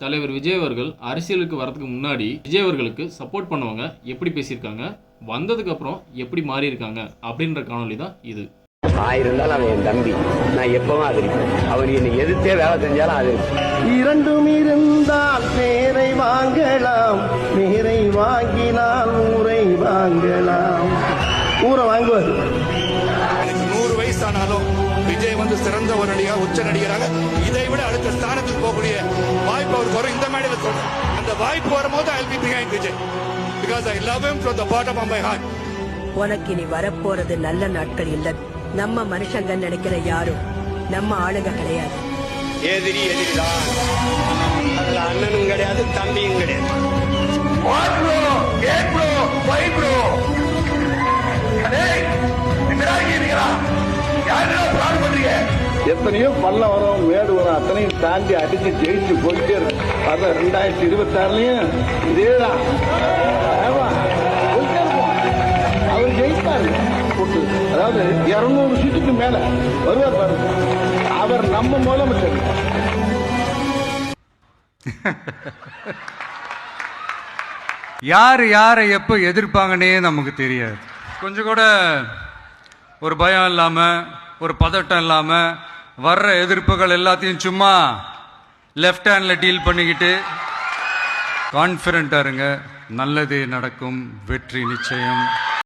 தலைவர் விஜய் அவர்கள் அரசியலுக்கு வரதுக்கு முன்னாடி விஜய் அவர்களுக்கு சப்போர்ட் பண்ணவங்க எப்படி பேசியிருக்காங்க, வந்ததுக்கு அப்புறம் எப்படி மாறி இருக்காங்க அப்படின்ற காணொலி தான் இது. ஆயிருந்தாலும் அவன் என் தம்பி, நான் எப்பவும் ஆதரிப்பேன். அவன் என்னை எதிர்த்தே வேலை செஞ்சாலும் ஆதரிப்பேன். இரண்டும் இருந்தால் பேரை வாங்கலாம், பேரை வாங்கினால் ஊரை வாங்கலாம். ஊரை வாங்குவார். எனக்கு 100 வயசானாலும் விஜய் வந்து சிறந்த ஒரு நடிகர், உச்ச நடிகராக இதை விட அடுத்த ஸ்தானத்துக்கு போகக்கூடிய வாய்ப்பு அவருக்கு வரும். இந்த மேடையில் சொல்றேன், அந்த வாய்ப்பு வரும்போது I'll be behind Vijay, because I love him from the bottom of my heart. உனக்கு இனி வரப்போறது நல்ல நாட்கள் இல்ல. நம்ம மனுஷங்க நினைக்கிற யாரும் நம்ம ஆளுங்க கிடையாது. எதிரி எதிரிதான், அதுல அண்ணனும் கிடையாது, தம்பியும் கிடையாது. எத்தனையோ பல்ல வரும், மேடு வரும், அத்தனையும் தாண்டி அடிச்சு ஜெயிச்சு போயிட்டே இருக்கு. 2026லயும் இதேதான். அவர் ஜெயிப்பாரு. அதாவது 200 சீட்டுக்கு மேல வருவார் பாருங்க. அவர் நம்ம முதலமைச்சர். யார் யாரை எப்போ எதிர்ப்பாங்கன்னே நமக்கு தெரியாது. கொஞ்சம் கூட ஒரு பயம் இல்லாமல், ஒரு பதட்டம் இல்லாமல் வர்ற எதிர்ப்புகள் எல்லாத்தையும் சும்மா லெஃப்ட் ஹேண்டில் டீல் பண்ணிக்கிட்டு கான்ஃபிடென்ட்டாக இருங்க. நல்லதே நடக்கும், வெற்றி நிச்சயம்.